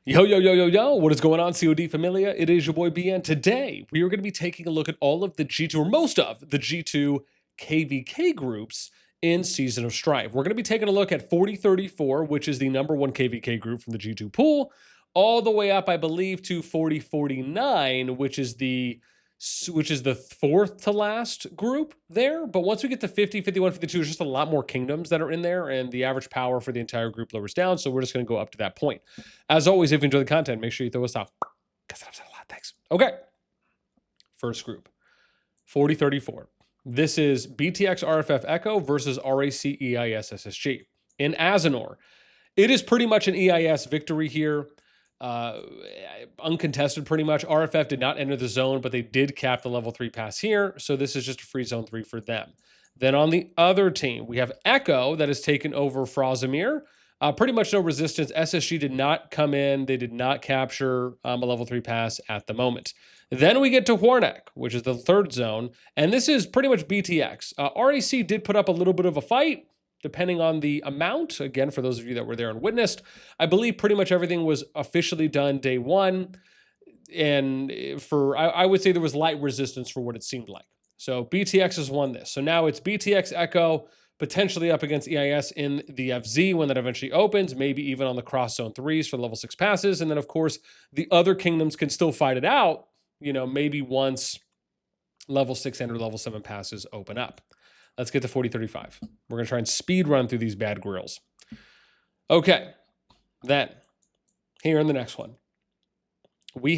Yo, yo, yo, yo, yo, what is going on, CoD Familia? It is your boy BN. Today, we are going to be taking a look at all of the G2, or most of the G2 KvK groups in Season of Strife. We're going to be taking a look at 4034, which is the #1 KvK group from the G2 pool, all the way up, I believe, to 4049, which is the fourth to last group there. But once we get to 50, 51, 52, there's just a lot more kingdoms that are in there, and the average power for the entire group lowers down. So we're just going to go up to that point. As always, if you enjoy the content, make sure you throw us off. Because that upset a lot. Thanks. Okay. First group, 4034. This is BTX RFF Echo versus RAC EIS SSG. In Azenor, it is pretty much an EIS victory here. Uncontested pretty much. RFF did not enter the zone, but they did cap the level 3 pass here. So this is just a free zone 3 for them. Then on the other team, we have Echo that has taken over Frozimir. Pretty much no resistance. SSG did not come in. They did not capture a level 3 pass at the moment. Then we get to Hornek, which is the third zone. And this is pretty much BTX. RAC did put up a little bit of a fight, depending on the amount. Again, for those of you that were there and witnessed, I believe pretty much everything was officially done day one. And I would say there was light resistance for what it seemed like. So BTX has won this. So now it's BTX Echo, potentially up against EIS in the FZ when that eventually opens, maybe even on the cross zone 3s for level 6 passes. And then, of course, the other kingdoms can still fight it out, you know, maybe once level 6 and or level 7 passes open up. Let's get to 4035. We're going to try and speed run through these bad grills. Okay, then here in the next one, we're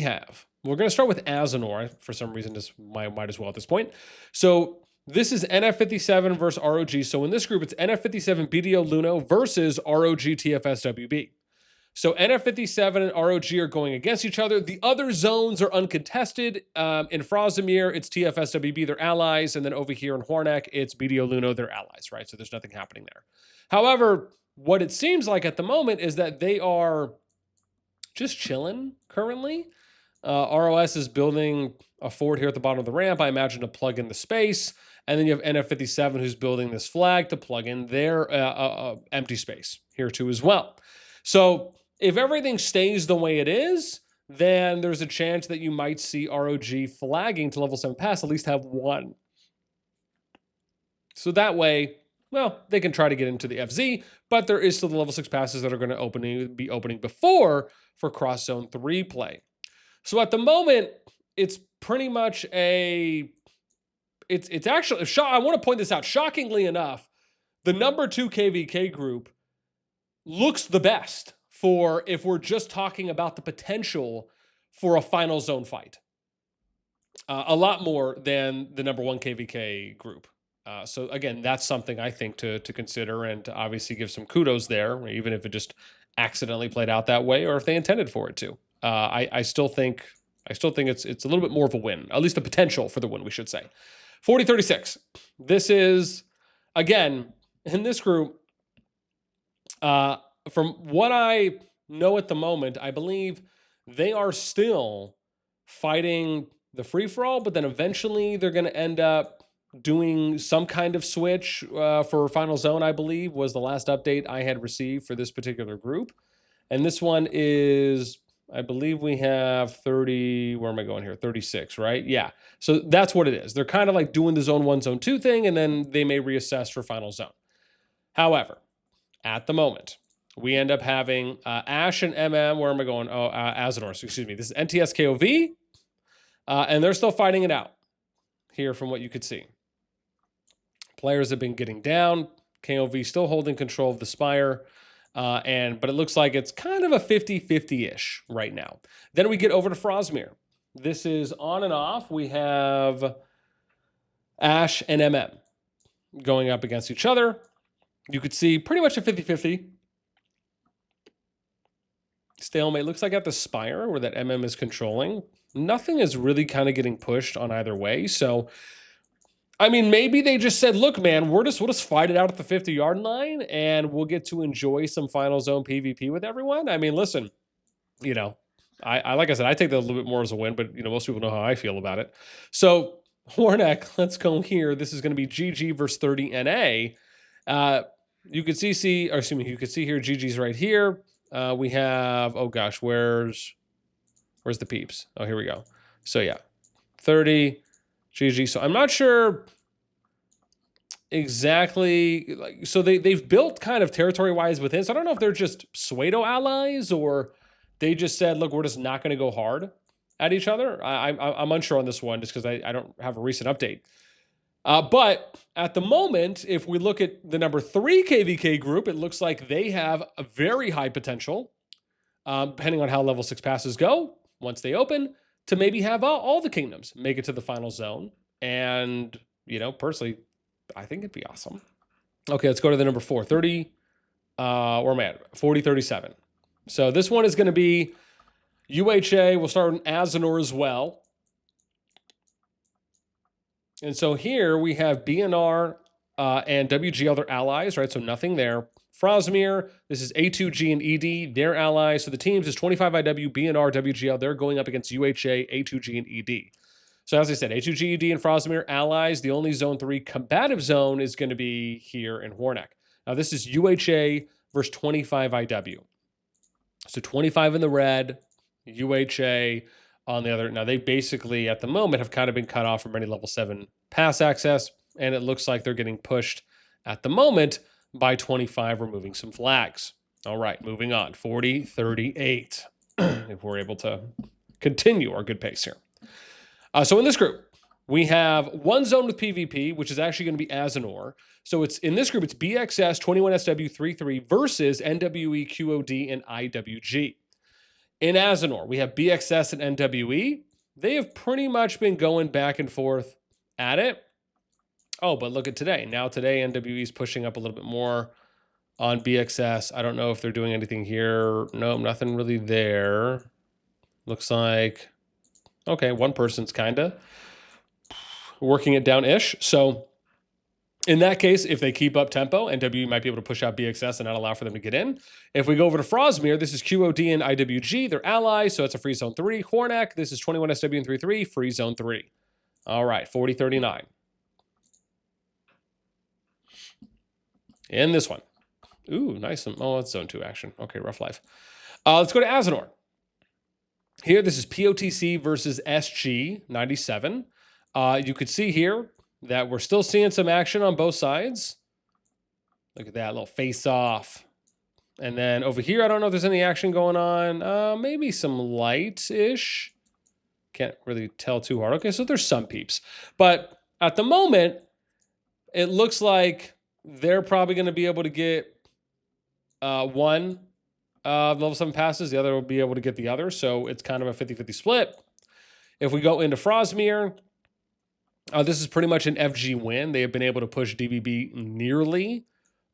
going to start with Azenor. For some reason, this might as well at this point. So this is NF57 versus ROG. So in this group, it's NF57 BDO Luno versus ROG TFS WB. So NF57 and ROG are going against each other. The other zones are uncontested. In Frozimir, it's TFS WB, they're allies. And then over here in Hornek, it's BDO Luno, they're allies, right? So there's nothing happening there. However, what it seems like at the moment is that they are just chilling currently. ROS is building a fort here at the bottom of the ramp, I imagine, to plug in the space. And then you have NF57 who's building this flag to plug in their empty space here too as well. So if everything stays the way it is, then there's a chance that you might see ROG flagging to level 7 pass, at least have one. So that way, well, they can try to get into the FZ, but there is still the level 6 passes that are going to be opening before for cross zone 3 play. So at the moment, it's pretty much it's actually, I want to point this out, shockingly enough, the #2 KvK group looks the best for if we're just talking about the potential for a final zone fight. A lot more than the #1 KvK group. So again, that's something I think to consider and to obviously give some kudos there, even if it just accidentally played out that way or if they intended for it to. I still think it's a little bit more of a win, at least the potential for the win, we should say. 4036. This is, again, in this group, from what I know at the moment, I believe they are still fighting the free-for-all, but then eventually they're going to end up doing some kind of switch for Final Zone, I believe, was the last update I had received for this particular group. And this one is, I believe we have 30, where am I going here? 36, right? Yeah. So that's what it is. They're kind of like doing the Zone 1, Zone 2 thing, and then they may reassess for Final Zone. However, at the moment, we end up having Ash and where am I going? Oh, Azenor, excuse me. This is NTS KOV, and they're still fighting it out here from what you could see. Players have been getting down. KOV still holding control of the Spire. But it looks like it's kind of a 50-50-ish right now. Then we get over to Frozimir. This is on and off. We have Ash and going up against each other. You could see pretty much a 50-50. Stalemate. Looks like at the Spire where that is controlling. Nothing is really kind of getting pushed on either way. So, I mean, maybe they just said, look, man, we'll just fight it out at the 50-yard line and we'll get to enjoy some Final Zone PvP with everyone. I mean, listen, you know, I like I said, I take that a little bit more as a win, but, you know, most people know how I feel about it. So, Hornek, let's go here. This is going to be GG versus 30 NA. You could see here, GG's right here. we have, oh gosh, where's the peeps? Oh, here we go. So yeah, 30, GG. So I'm not sure exactly, like, so they've built kind of territory-wise within, so I don't know if they're just pseudo allies or they just said, look, we're just not going to go hard at each other. I'm unsure on this one just because I don't have a recent update. But at the moment, if we look at the number 3 KvK group, it looks like they have a very high potential, depending on how level 6 passes go, once they open, to maybe have all the kingdoms make it to the final zone. And, personally, I think it'd be awesome. Okay, let's go to the number 4, 30, where am I at? 4037. So this one is going to be UHA. We'll start in Azanor as well. And so here we have BNR and WG, other allies, right? So nothing there. Frosmere, this is A2G and ED, their allies. So the teams is 25IW, BNR, WGL. They're going up against UHA, A2G, and ED. So as I said, A2G, ED, and Frosmere allies. The only Zone 3 combative zone is going to be here in Hornak. Now this is UHA versus 25IW. So 25 in the red, UHA on the other. Now they basically, at the moment, have kind of been cut off from any level 7 pass access, and it looks like they're getting pushed at the moment by 25, removing some flags. All right, moving on. 40-38, if we're able to continue our good pace here. So in this group, we have one zone with PvP, which is actually going to be Azanor. So it's in this group, it's BXS 21SW33 versus NWE, QOD, and IWG. In Azanor, we have BXS and NWE. They have pretty much been going back and forth at it. Oh, but look at today. Now today, NWE is pushing up a little bit more on BXS. I don't know if they're doing anything here. No, nothing really there. Looks like, okay, one person's kind of working it down-ish. So in that case, if they keep up tempo, NWE might be able to push out BXS and not allow for them to get in. If we go over to Frosmere, this is QOD and IWG. They're allies, so it's a free zone 3. Hornak, this is 21SW and 33, free zone 3. All right, 40-39. In this one. Ooh, nice. Oh, it's zone 2 action. Okay, rough life. Let's go to Azanor. Here, this is POTC versus SG97. You could see here that we're still seeing some action on both sides. Look at that little face-off. And then over here, I don't know if there's any action going on. Maybe some light-ish. Can't really tell too hard. Okay, so there's some peeps. But at the moment, it looks like they're probably going to be able to get one level 7 passes. The other will be able to get the other. So it's kind of a 50-50 split. If we go into Frosmere, this is pretty much an FG win. They have been able to push DBB nearly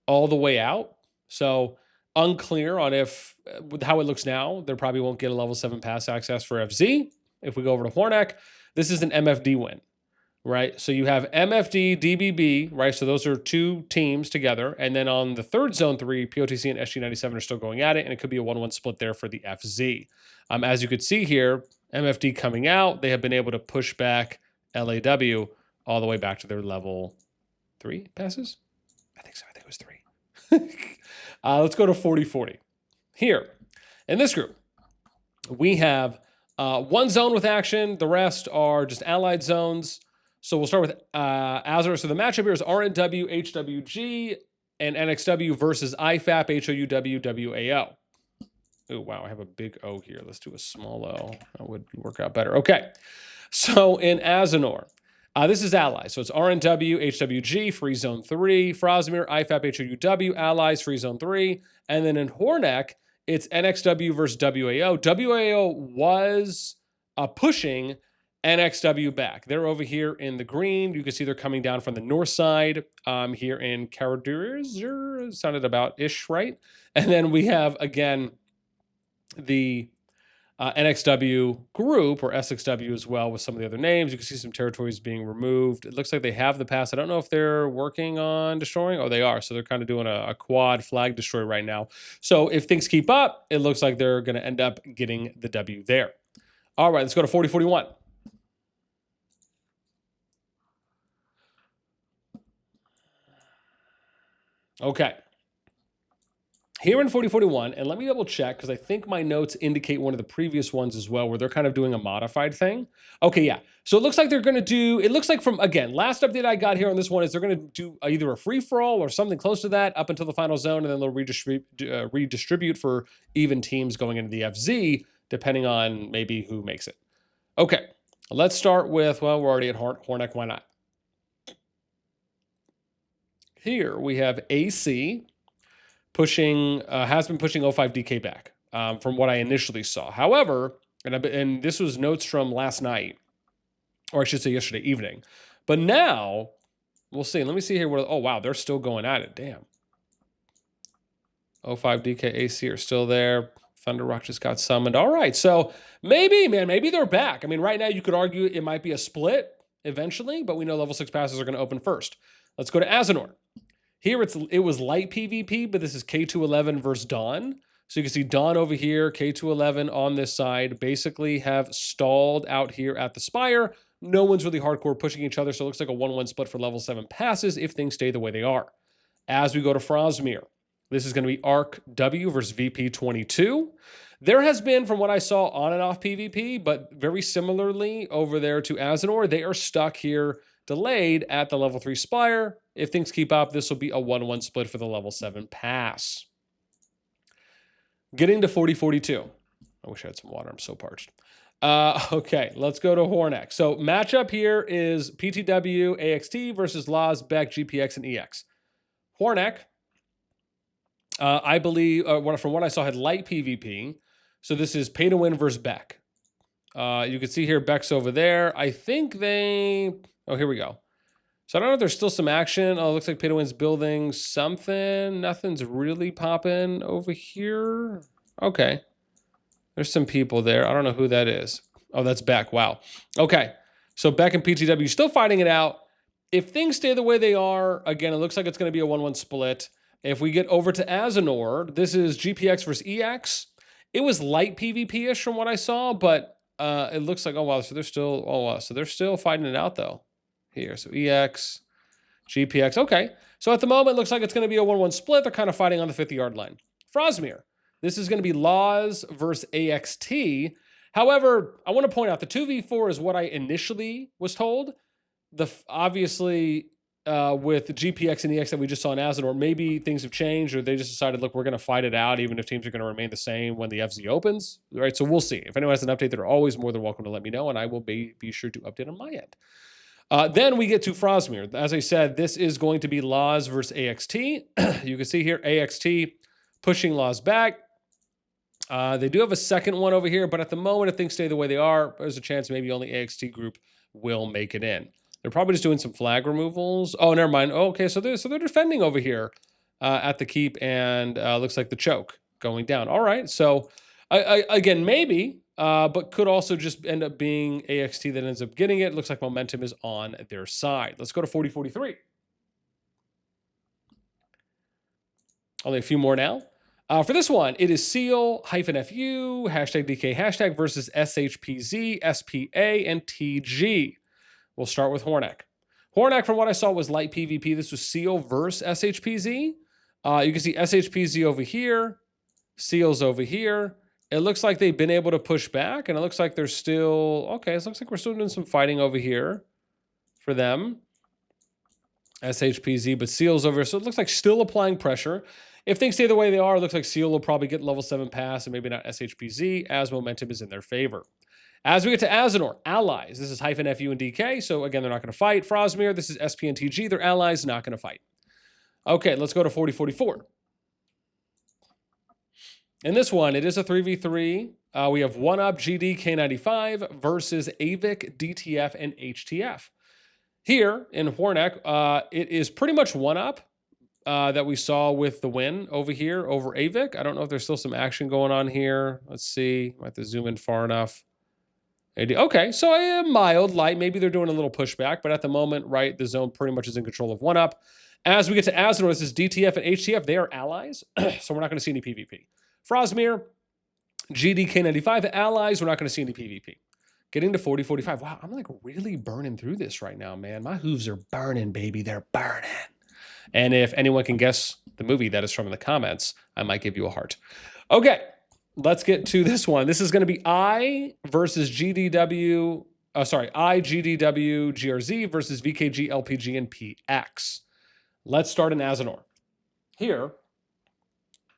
all the way out. So unclear on if, with how it looks now, they probably won't get a level 7 pass access for FZ. If we go over to Hornak, this is an MFD win, right? So you have MFD, DBB, right? So those are two teams together. And then on the third zone 3, POTC and SG97 are still going at it, and it could be a 1-1 split there for the FZ. As you could see here, MFD coming out, they have been able to push back LAW all the way back to their level 3 passes. I think so. I think it was 3. Let's go to 40-40. Here, in this group, we have one zone with action. The rest are just allied zones. So we'll start with Azure. So the matchup here is RNW, HWG, and NXW versus IFAP, HOUW, WAO. Oh, wow. I have a big O here. Let's do a small O. That would work out better. Okay. So in Azanor, this is allies. So it's RNW, HWG, free zone 3, Frosmere, IFAP, HOUW, allies, free zone 3. And then in Hornak, it's NXW versus WAO. WAO was pushing NXW back. They're over here in the green. You can see they're coming down from the north side here in Karaduriz. Sounded about ish, right? And then we have, again, the NXW group, or SXW as well, with some of the other names. You can see some territories being removed. It looks like they have the pass. I don't know if they're working on destroying. Oh, they are. So they're kind of doing a quad flag destroy right now. So if things keep up, it looks like they're going to end up getting the W there. All right, let's go to 40-41. Okay. Here in 4041, and let me double check because I think my notes indicate one of the previous ones as well, where they're kind of doing a modified thing. Okay, yeah. So it looks like they're going to do, it looks like from, again, last update I got here on this one is they're going to do either a free-for-all or something close to that up until the final zone, and then they'll redistribute for even teams going into the FZ, depending on maybe who makes it. Okay, let's start with, well, we're already at Hornek, why not? Here we have AC pushing, has been pushing 05DK back from what I initially saw. However, and this was notes from last night, or I should say yesterday evening. But now, we'll see. Let me see here. Oh, wow, they're still going at it. Damn. 05DK AC are still there. Thunder Rock just got summoned. All right, so maybe, man, maybe they're back. I mean, right now you could argue it might be a split eventually, but we know level 6 passes are going to open first. Let's go to Azanor. Here it was light PvP, but this is K211 versus Dawn. So you can see Dawn over here, K211 on this side, basically have stalled out here at the Spire. No one's really hardcore pushing each other, so it looks like a 1-1 split for level 7 passes if things stay the way they are. As we go to Frostmere, this is going to be Arc W versus VP22. There has been, from what I saw, on and off PvP, but very similarly over there to Azanor, they are stuck here, delayed at the level 3 Spire. If things keep up, this will be a 1-1 split for the level 7 pass. Getting to 4042. I wish I had some water. I'm so parched. Okay, let's go to Hornek. So matchup here is PTW, AXT versus Laws, Beck, GPX, and EX. Hornek, I believe, from what I saw, had light PvP. So this is pay to win versus Beck. You can see here Beck's over there. I think they... Oh, here we go. So I don't know if there's still some action. Oh, it looks like pay to win's building something. Nothing's really popping over here. Okay. There's some people there. I don't know who that is. Oh, that's Beck. Wow. Okay. So Beck and PTW still fighting it out. If things stay the way they are, again, it looks like it's going to be a 1-1 split. If we get over to Azanor, this is GPX versus EX. It was light PvP-ish from what I saw, but it looks like, oh, wow. So they're still, oh, wow. So they're still fighting it out, though. Here, so EX, GPX. Okay, so at the moment, it looks like it's going to be a 1-1 split. They're kind of fighting on the 50-yard line. Frostmere. This is going to be Laws versus AXT. However, I want to point out the 2v4 is what I initially was told. Obviously, with the GPX and EX that we just saw in Azanor, maybe things have changed, or they just decided, look, we're going to fight it out, even if teams are going to remain the same when the FZ opens. Right, so we'll see. If anyone has an update, they're always more than welcome to let me know, and I will be sure to update on my end. Then we get to Frostmere. As I said, this is going to be Laws versus AXT. You can see here AXT pushing Laws back. They do have a second one over here, but at the moment, if things stay the way they are, there's a chance maybe only AXT group will make it in. They're probably just doing some flag removals. Oh, never mind. Oh, okay, so they're defending over here at the keep, and looks like the choke going down. All right, so again, maybe. But could also just end up being AXT that ends up getting it. Looks like momentum is on their side. Let's go to 4043. Only a few more now. For this one, it is Seal-FU, #DK, versus SHPZ, SPA, and TG. We'll start with Hornek. Hornek, from what I saw, was light PvP. This was Seal versus SHPZ. You can see SHPZ over here, Seal's over here. It looks like they've been able to push back, and it looks like they're still... Okay, it looks like we're still doing some fighting over here for them. SHPZ, but Seal's over here. So it looks like still applying pressure. If things stay the way they are, it looks like Seal will probably get level 7 pass, and maybe not SHPZ, as momentum is in their favor. As we get to Azanor, allies. This is -FU and DK, so again, they're not going to fight. Frostmere, this is SP and TG. They're allies, not going to fight. Okay, let's go to 4044. In this one, it is a 3v3. We have 1-Up GD K95 versus AVIC, DTF, and HTF. Here in Hornek, it is pretty much 1-Up that we saw with the win over here over AVIC. I don't know if there's still some action going on here. Let's see. I have to zoom in far enough. Okay, so a mild light. Maybe they're doing a little pushback, but at the moment, right, the zone pretty much is in control of 1-Up. As we get to Azanor, this is DTF and HTF. They are allies, so we're not going to see any PvP. Frostmere, GDK95, allies, we're not going to see any PvP. Getting to 4045. Wow, I'm like really burning through this right now, man. My hooves are burning, baby. They're burning. And if anyone can guess the movie that is from in the comments, I might give you a heart. Okay, let's get to this one. This is going to be I versus GDW. I, GDW, GRZ versus VKG, LPG, and PX. Let's start in Azenor. Here,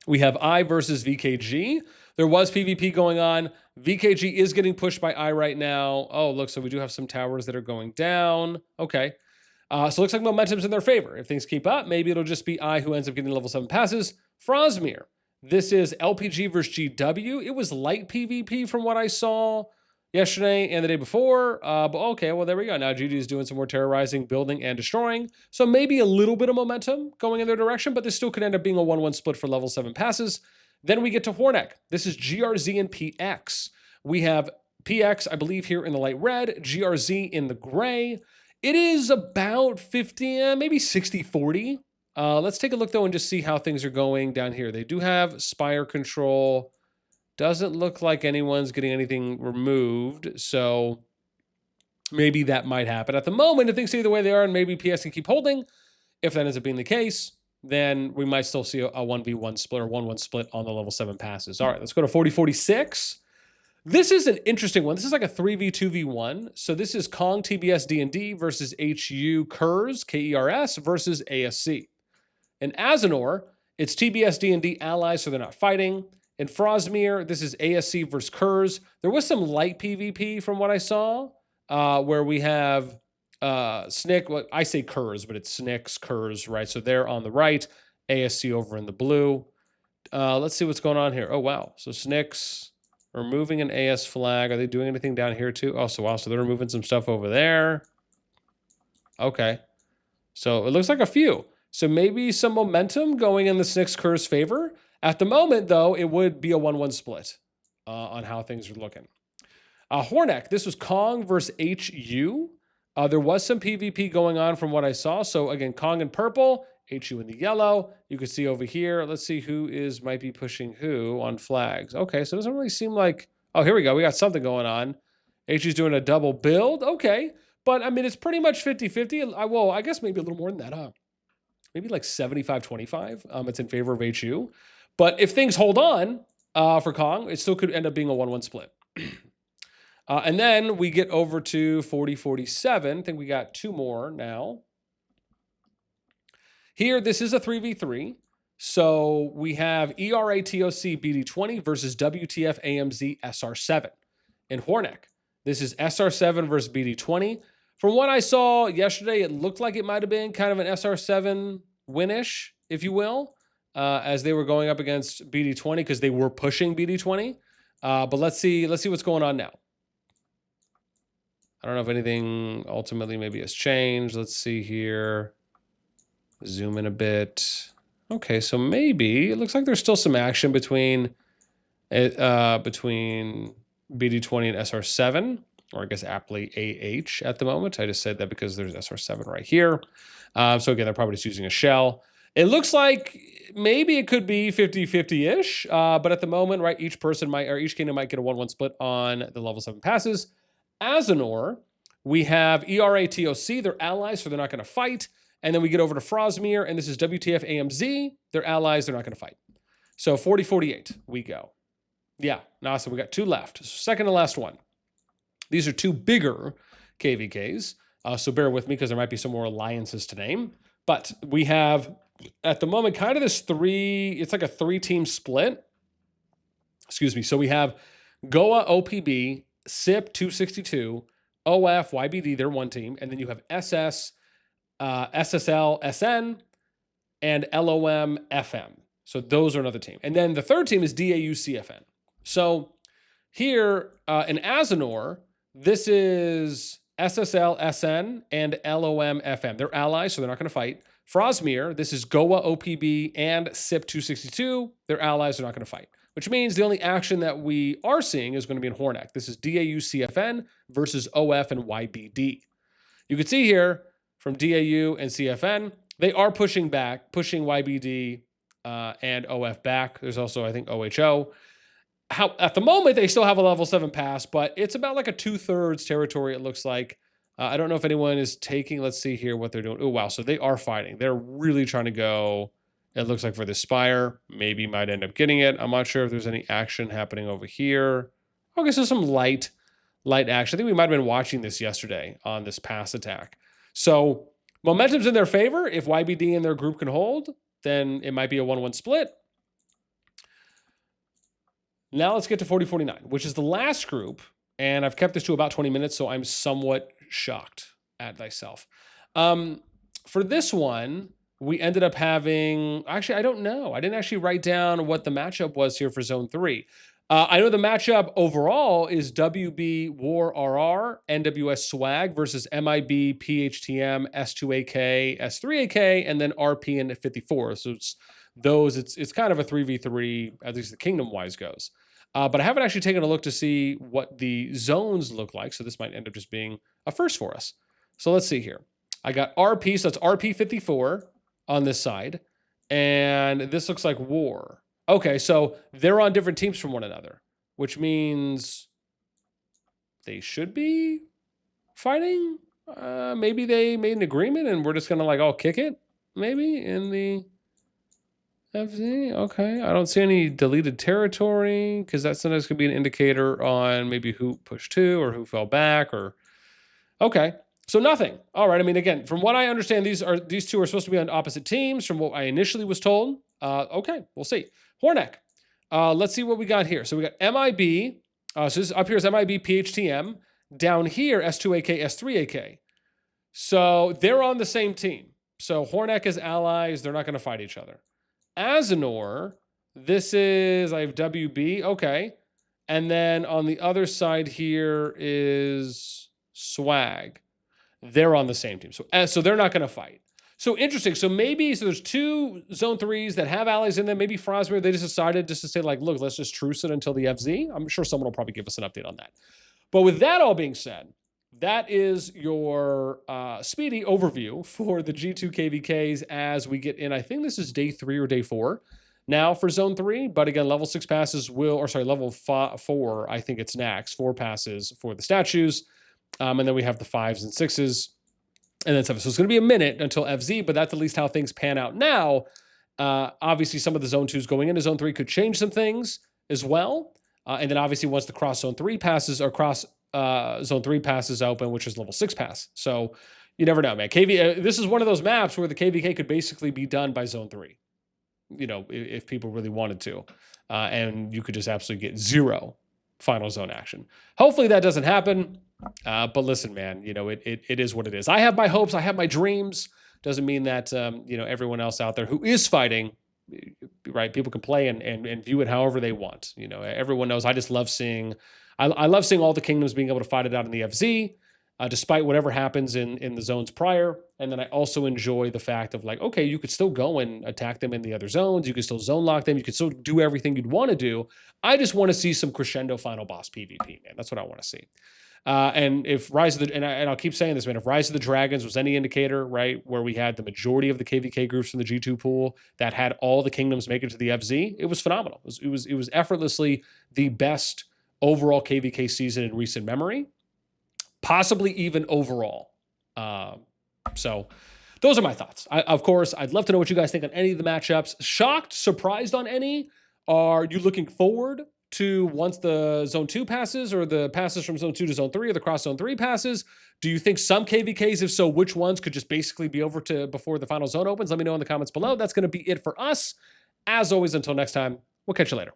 we have I versus VKG. There was PvP going on. VKG is getting pushed by I right now. Oh, look, so we do have some towers that are going down. Okay. So it looks like momentum's in their favor. If things keep up, maybe it'll just be I who ends up getting level 7 passes. Frosmere. This is LPG versus GW. It was light PvP from what I saw yesterday and the day before. But okay, well, there we go. Now GG is doing some more terrorizing, building, and destroying. So maybe a little bit of momentum going in their direction, but this still could end up being a 1-1 split for level 7 passes. Then we get to Hornek. This is GRZ and PX. We have PX, I believe, here in the light red, GRZ in the gray. It is about 50, maybe 60-40. Let's take a look, though, and just see how things are going down here. They do have Spire control. Doesn't look like anyone's getting anything removed, so maybe that might happen. At the moment, if things stay the way they are and maybe PS can keep holding, if that ends up being the case, then we might still see a 1v1 split or 1-1 split on the level 7 passes. All right, let's go to 40-46. This is an interesting one. This is like a 3v2v1. So this is Kong TBS D&D versus HU Kers, KERS versus ASC. In Azenor, it's TBS D&D allies, so they're not fighting. In Frosmere, this is ASC versus Kers. There was some light PvP from what I saw, where we have Snick, well, I say Kers, but it's Snicks, Kers, right? So they're on the right, ASC over in the blue. Let's see what's going on here. Oh, wow. So Snicks removing an AS flag. Are they doing anything down here too? Oh, so wow. So they're removing some stuff over there. Okay. So it looks like a few. So maybe some momentum going in the Snicks Kers favor. At the moment, though, it would be a 1-1 split on how things are looking. Hornek, this was Kong versus HU. There was some PvP going on from what I saw. So again, Kong in purple, HU in the yellow. You can see over here. Let's see who might be pushing who on flags. Okay, so it doesn't really seem like... Oh, here we go. We got something going on. HU's doing a double build. Okay. But, I mean, it's pretty much 50-50. Well, I guess maybe a little more than that, huh? Maybe like 75-25. It's in favor of HU. But if things hold on for Kong, it still could end up being a 1-1 split. And then we get over to 40-47. I think we got two more now. Here, this is a 3v3. So we have ERATOC BD20 versus WTF AMZ SR7. In Hornek, this is SR7 versus BD20. From what I saw yesterday, it looked like it might have been kind of an SR7 winish, if you will, as they were going up against BD20 because they were pushing BD20. But let's see what's going on now. I don't know if anything ultimately maybe has changed. Let's see here. Zoom in a bit. Okay, so maybe it looks like there's still some action between BD20 and SR7, or I guess aptly AH at the moment. I just said that because there's SR7 right here. So again, they're probably just using a shell. It looks like maybe it could be 50-50-ish, but at the moment, right, each kingdom might get a 1-1 split on the level 7 passes. Azenor, we have ERATOC, they're allies, so they're not going to fight. And then we get over to Frosmere, and this is WTF AMZ, they're allies, they're not going to fight. So 40-48, we go. Yeah, awesome. We got two left. Second to last one. These are two bigger KvKs, so bear with me because there might be some more alliances to name. But we have, at the moment, kind of this it's like a three-team split. Excuse me. So we have Goa OPB, SIP 262, OF, YBD, they're one team. And then you have SS, SSL, SN, and LOM, FM. So those are another team. And then the third team is DAU, CFN. So here in Azenor, this is SSL, SN, and LOM, FM. They're allies, so they're not going to fight. Frosmere, this is Goa, OPB, and SIP 262. They're allies, they're not going to fight. Which means the only action that we are seeing is going to be in Hornek. This is DAU CFN versus OF and YBD. You can see here from DAU and CFN, they are pushing YBD and OF back. There's also, I think, OHO. At the moment, they still have a level 7 pass, but it's about like a 2/3 territory, it looks like, I don't know if anyone is taking, let's see here what they're doing. Oh, wow. So they are fighting. They're really trying to go, it looks like, for the Spire. Maybe might end up getting it. I'm not sure if there's any action happening over here. Okay, so some light action. I think we might have been watching this yesterday on this pass attack. So momentum's in their favor. If YBD and their group can hold, then it might be a 1-1 split. Now let's get to 40-49, which is the last group. And I've kept this to about 20 minutes, so I'm somewhat shocked at myself. For this one, we ended up having, actually, I don't know. I didn't actually write down what the matchup was here for Zone 3. I know the matchup overall is WB War RR, NWS Swag versus MIB, PHTM, S2AK, S3AK, and then RP and 54. So it's kind of a 3v3, at least the kingdom-wise goes. But I haven't actually taken a look to see what the zones look like, so this might end up just being a first for us. So let's see here. I got RP, so that's RP54 on this side, and this looks like War. Okay, so they're on different teams from one another, which means they should be fighting. Maybe they made an agreement, and we're just going to, like, all kick it, maybe, in the FZ. Okay, I don't see any deleted territory, because that sometimes could be an indicator on maybe who pushed to or who fell back, or okay, so nothing. All right, I mean, again, from what I understand, these two are supposed to be on opposite teams from what I initially was told. Okay, we'll see. Hornek, let's see what we got here. So we got MIB, so this up here is MIB PHTM, down here S2AK, S3AK. So they're on the same team. So Hornek is allies, they're not going to fight each other. Azenor, this is, I have WB, okay. And then on the other side here is Swag. They're on the same team. So they're not going to fight. So interesting. So maybe, so there's two Zone 3s that have allies in them. Maybe Frosmere, they just decided just to say, like, look, let's just truce it until the FZ. I'm sure someone will probably give us an update on that. But with that all being said, that is your speedy overview for the G2 KvKs as we get in. I think this is day 3 or day 4 now for Zone 3. But again, level 6 passes level 4, I think it's next. 4 passes for the statues. And then we have the 5s and 6s. And then 7. So it's going to be a minute until FZ, but that's at least how things pan out now. Obviously, some of the Zone 2s going into Zone 3 could change some things as well. And then obviously once the cross Zone 3 passes or cross Zone 3 passes open, which is level 6 pass. So you never know, man. This is one of those maps where the KvK could basically be done by Zone 3. You know, if people really wanted to. And you could just absolutely get 0 final zone action. Hopefully that doesn't happen. But listen, man, you know, it is what it is. I have my hopes. I have my dreams. Doesn't mean that, you know, everyone else out there who is fighting, right? People can play and view it however they want. You know, everyone knows I just love seeing, I love seeing all the kingdoms being able to fight it out in the FZ, despite whatever happens in the zones prior. And then I also enjoy the fact of, like, okay, you could still go and attack them in the other zones. You could still zone lock them. You could still do everything you'd want to do. I just want to see some crescendo final boss PvP, man. That's what I want to see. And if Rise of the, and I'll keep saying this, man, if Rise of the Dragons was any indicator, right, where we had the majority of the KvK groups from the G2 pool that had all the kingdoms make it to the FZ, it was phenomenal. It was effortlessly the best overall KvK season in recent memory, possibly even overall. So those are my thoughts. Of course, I'd love to know what you guys think on any of the matchups. Shocked, surprised on any? Are you looking forward to once the Zone 2 passes, or the passes from Zone 2 to Zone 3, or the cross Zone 3 passes? Do you think some KvKs, if so, which ones could just basically be over to before the final zone opens? Let me know in the comments below. That's going to be it for us. As always, until next time, we'll catch you later.